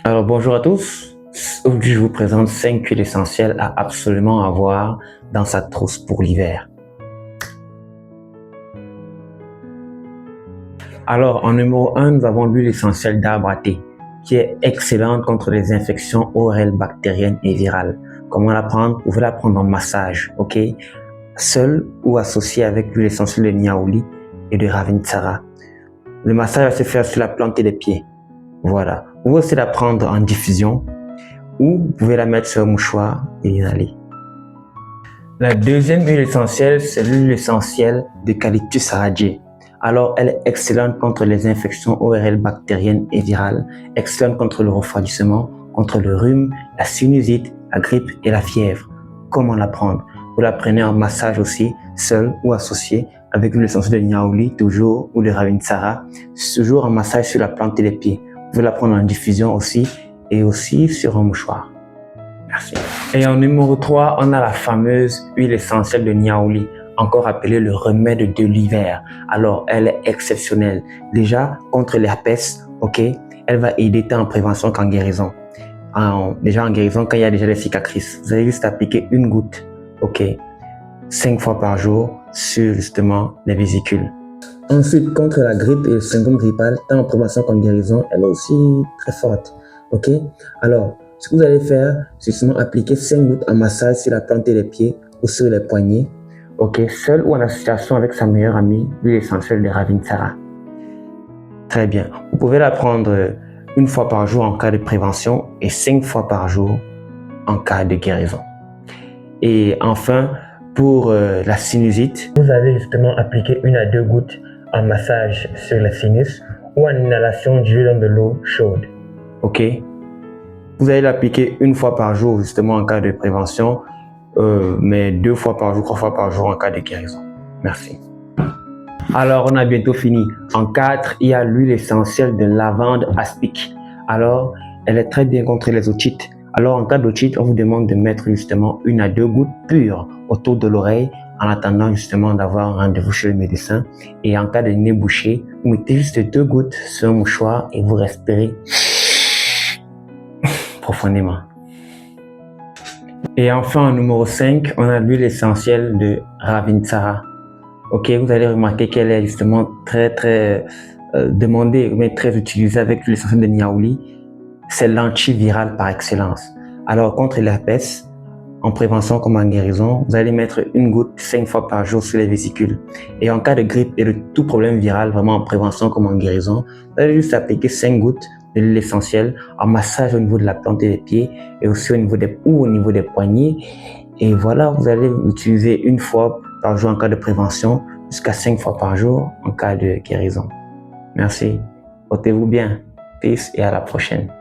Alors bonjour à tous. Aujourd'hui, je vous présente 5 huiles essentielles à absolument avoir dans sa trousse pour l'hiver. Alors en numéro 1, nous avons l'huile essentielle d'arbre à thé qui est excellente contre les infections orales, bactériennes et virales. Comment la prendre? Vous pouvez la prendre en massage, ok? Seule ou associée avec l'huile essentielle de niaouli et de ravintsara. Le massage va se faire sur la plante des pieds. Voilà. Vous pouvez aussi la prendre en diffusion ou vous pouvez la mettre sur un mouchoir et inhaler. La deuxième huile essentielle, c'est l'huile essentielle d'eucalyptus radié. Alors, elle est excellente contre les infections ORL bactériennes et virales, excellente contre le refroidissement, contre le rhume, la sinusite, la grippe et la fièvre. Comment la prendre? Vous la prenez en massage aussi, seule ou associée, avec l'huile essentielle de niaouli toujours ou de ravintsara, toujours en massage sur la plante des pieds. Vous pouvez la prendre en diffusion aussi et aussi sur un mouchoir. Merci. Et en numéro 3, on a la fameuse huile essentielle de niaouli, encore appelée le remède de l'hiver. Alors, elle est exceptionnelle. Déjà, contre l'herpès, ok, elle va aider tant en prévention qu'en guérison. Déjà en guérison, quand il y a déjà des cicatrices, vous allez juste appliquer une goutte, ok, 5 fois par jour sur justement les vésicules. Ensuite, contre la grippe et le syndrome grippal, tant en prévention qu'en guérison, elle est aussi très forte, ok. Alors, ce que vous allez faire, c'est seulement appliquer 5 gouttes en massage sur la plante des pieds ou sur les poignets, ok, seul ou en association avec sa meilleure amie, l'huile essentielle de ravintsara. Très bien. Vous pouvez la prendre une fois par jour en cas de prévention et 5 fois par jour en cas de guérison. Et enfin, pour la sinusite, vous allez justement appliquer 1 à 2 gouttes en massage sur le sinus ou en inhalation d'huile dans de l'eau chaude. Ok? Vous allez l'appliquer 1 fois par jour justement en cas de prévention, mais 2 fois par jour, 3 fois par jour en cas de guérison. Merci. Alors, on a bientôt fini. En 4, il y a l'huile essentielle de lavande aspic. Alors, elle est très bien contre les otites. Alors, en cas d'otite, on vous demande de mettre justement 1 à 2 gouttes pures autour de l'oreille en attendant justement d'avoir un rendez-vous chez le médecin. Et en cas de nez bouché, vous mettez juste 2 gouttes sur un mouchoir et vous respirez profondément. Et enfin, en numéro 5, on a l'huile essentielle de ravintsara. Ok, vous allez remarquer qu'elle est justement très demandée, mais très utilisée avec l'huile essentielle de niaouli. C'est l'antiviral par excellence. Alors, contre l'herpès, en prévention comme en guérison, vous allez mettre 1 goutte 5 fois par jour sur les vésicules. Et en cas de grippe et de tout problème viral, vraiment en prévention comme en guérison, vous allez juste appliquer 5 gouttes de l'huile essentielle en massage au niveau de la plante des pieds et aussi au niveau des poignets. Et voilà, vous allez l'utiliser 1 fois par jour en cas de prévention, jusqu'à 5 fois par jour en cas de guérison. Merci. Portez-vous bien. Peace et à la prochaine.